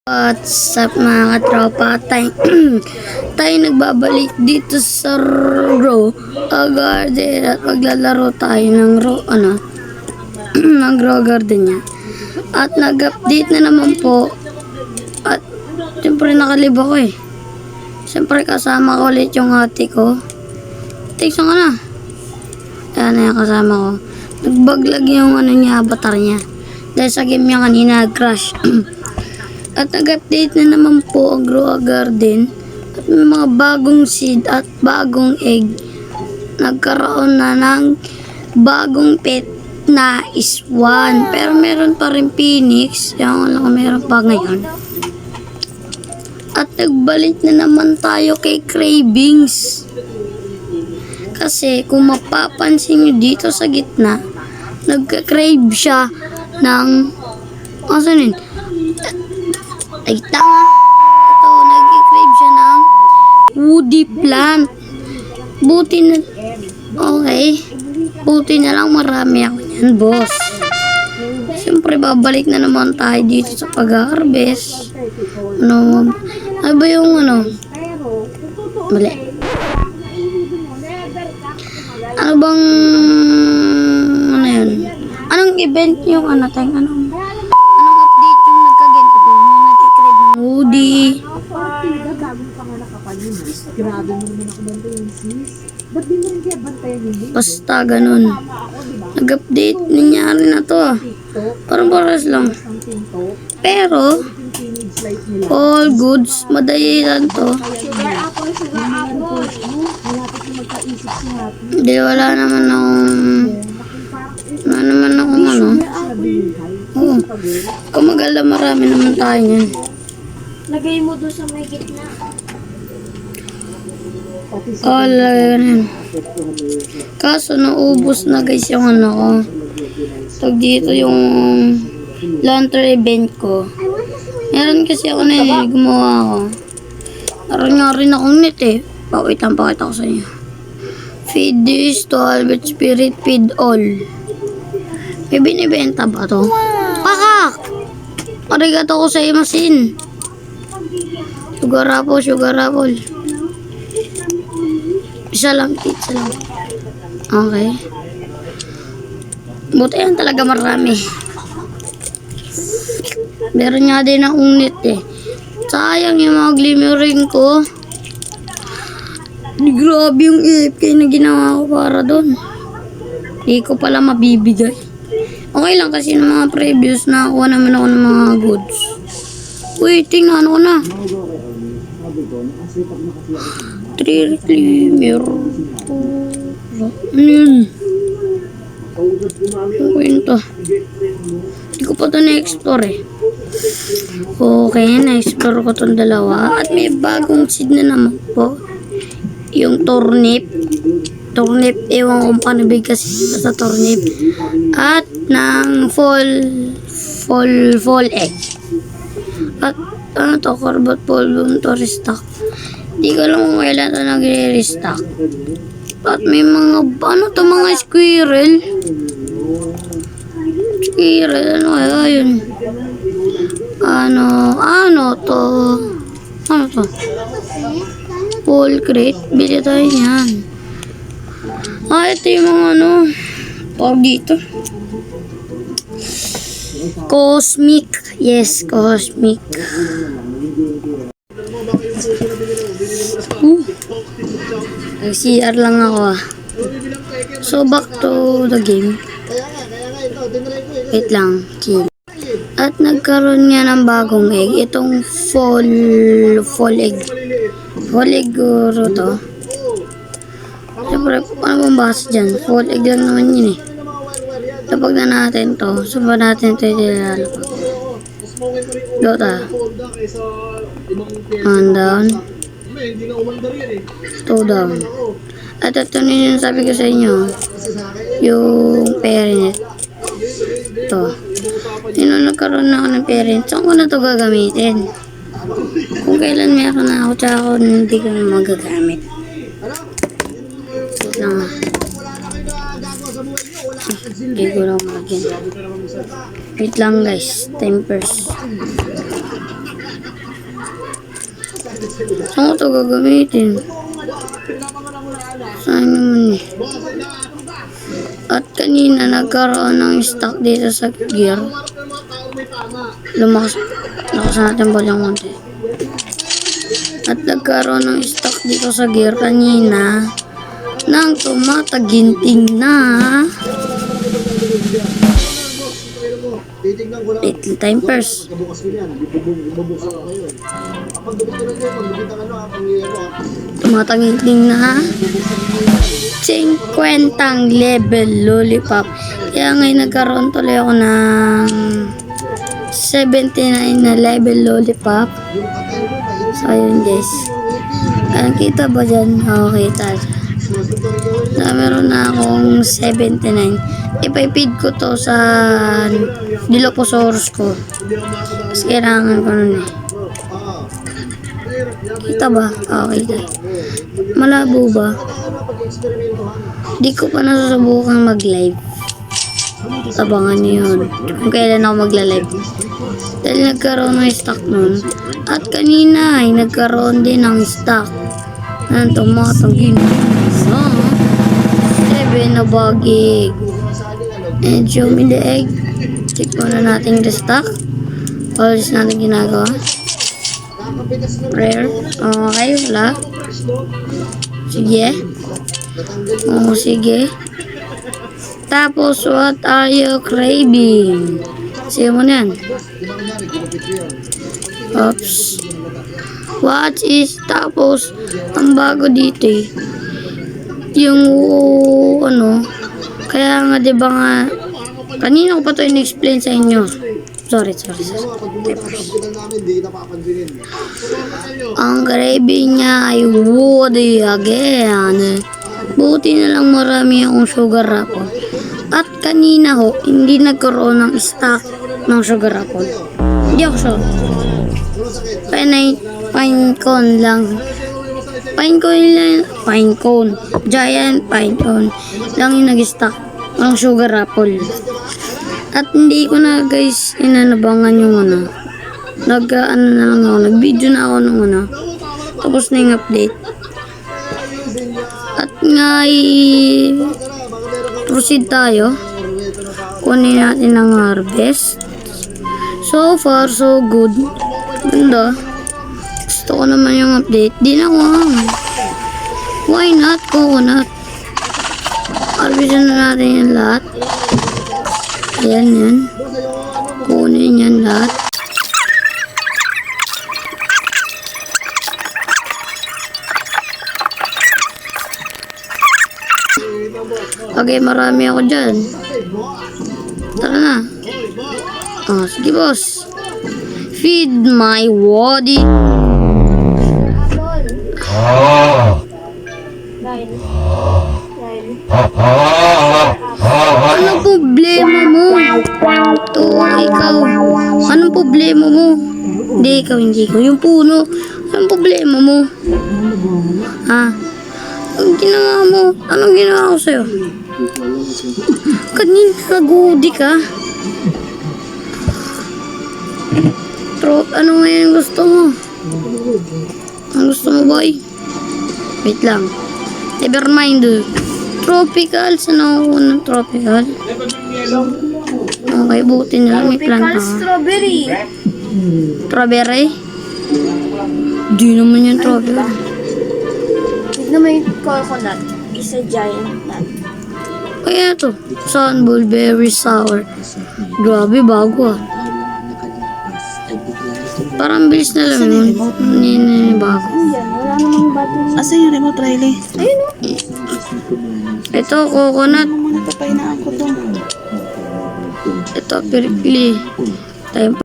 What's up mga katropa? Tayo nagbabalik dito sa Garden at maglalaro tayo ng ng Garden niya. At nag-update na naman po. At siyempre nakalib ako eh. Siyempre kasama ko ulit yung ate ko. Thanks ka na. Ayan na yung kasama ko. Nagbaglag yung avatar niya. Dahil sa game niya kanina crash. At nag-update na naman po ang Garden at may mga bagong seed at bagong egg. Nagkaroon na ng bagong pet na Swan. Pero meron pa rin Phoenix. Yung lang meron pa ngayon. At nagbalik na naman tayo kay Cravings. Kasi kung mapapansin nyo dito sa gitna, nagka-crave siya ng asan yun? Ay, tanga. Ito, nag-crave siya ng woody plant. Buti na, okay. Buti na lang marami ako yan, boss. Siyempre, babalik na naman tayo dito sa pag-harvest. Ano ba yung mali. Ano bang, yun? Anong event yung anong update yung nagkaganto doon? Nagkikrib ng Woody. Grabe mo naman ako bantayan, sis. Ba't di mo rin kaya bantayan yun? Basta ganun. Nag-update nangyari na to. Parang paras lang. Pero, all goods, madali lang to. Hindi, wala naman akong Oo. Kung magala, marami naman tayo yan. Lagay mo doon sa may gitna. Lagay yan. Kaso, naubos na guys yung ko. Tag dito yung lantern event ko. Meron kasi ako na gumawa ko. Meron nga rin akong net eh. Pakita ko sa inyo. Feed this to Albert Spirit, feed all. May binibenta ba to? Pakak! Arigato ko sa imasin. Sugar apple. Isa lang. Okay. Buti yan talaga marami. Meron nga din akong net eh. Sayang yung mga glimmering ko. Grabe yung AFK na ginawa ko para doon. Hindi ko pala mabibigay. Okay lang kasi ng mga previous na nakuha naman ako ng mga goods. Wait, tingnan ko na. 3 glimmer. Ano yun? Ang kwento. Hindi ko pa ito na-explore eh. Okay, na-explore ko itong dalawa. At may bagong seed na naman po. Yung turnip, ewan kung paano kasi sa turnip. At ng fall egg. At carbot bulbum to restock. Hindi ko alam kung kailan ito nagre-restock. At may mga, mga squirrel. Ano kaya yun? Ano to? Full crate. Bili tayo yan. Ito yung mga tawag dito. Cosmic. Yes, cosmic. Nag-CR lang ako So, back to the game. Wait lang. Chill. At nagkaroon nga ng bagong egg. Itong fall egg. Fall egg guro to. Siyempre, ano bang basa dyan? Fall egg lang naman yun eh. Kapag na natin to, sumpa natin ito ilalapag. Dota. One down. 2 down. At ito na yung sabi ko sa inyo. Yung parent. Ito. Nagkaroon na ako ng parent. Saan ko na ito gagamitin? Kung kailan meron na ako, tsaka ako hindi ko na magagamit. Wait lang Hindi ko lang magagyan. Wait lang guys. Time first. Saan ko ito gagamitin? Saan naman eh? At kanina nagkaroon ng stock dito sa gear. Lakas natin ba yung konti? At nagkaroon ng stock dito sa gear kanina nang tumataginting na little time first. Tumataginting na 50 level lollipop. Kaya ngayon nagkaroon tuloy ako ng 79 na level lollipop. So ayun guys. Kita ba dyan? Oo, kita siya. Na meron na akong 79. Ipipid ko to sa Dilophosaurus ko. Kasi kailangan ko nun eh. Kita ba? Okay. Malabo ba? Di ko pa nasusubukan mag-live. Abangan niyo yun. Kung kailan ako magla-live. Dahil nagkaroon ng stock nun. At kanina ay nagkaroon din ng stock ng tumatangin. So, 7 na bagig. And show me the egg. Check muna natin the stock. Always natin ginagawa. Rare. Okay, wala. Sige. Sige. Tapos, what are you craving? Sige mo na yan. Oops. What is, tapos, ang bago dito eh. Yung, kaya nga, diba nga, kanina ko pa ito in-explain sa inyo. Sorry. Ang gravy niya ay woody again. Buti na lang marami akong sugar apple. At kanina ho, hindi nagkaroon ng stock ng sugar apple. Hindi ako sure. Pine cone lang. Pine cone. Giant pine cone lang yung nag-stock ng sugar apple. At hindi ko na guys inanabangan yung nag-video na ako nung tapos na yung update. At nga proceed tayo. Kunin natin ang harvest. So far so good. Ganda. Gusto ko naman yung update. Di na ko. Why not? Coconut. Harvestan na natin yung lahat. Ayan yan. Kunin yan lahat. Okay, marami ako dyan. Tara na. Sige boss. Feed my body. Anong problema mo? Ikaw. Anong problema mo? Hindi ikaw. Yung puno. Anong problema mo? Anong ginawa mo? Anong ginawa ko sa'yo? Kanina nag-uudi ka? Ano ngayon gusto mo? Ang gusto mo boy? Wait lang. Never mind. Tropical. Saan ako ng tropical? Okay, buti na lang may planta. Strawberry. Strawberry? Di naman yung tropical. Tignan mo yung coconut. Isa giant nut. Kaya ito. Sunbull berry sour. Grabe, bago Parang bilis na lang yun. Hindi bago. Yan, wala namang battery. Asa yung remote, Riley? Ayun o. Ito, coconut. Muna tapainaan ko to. Ito, pirikli. Time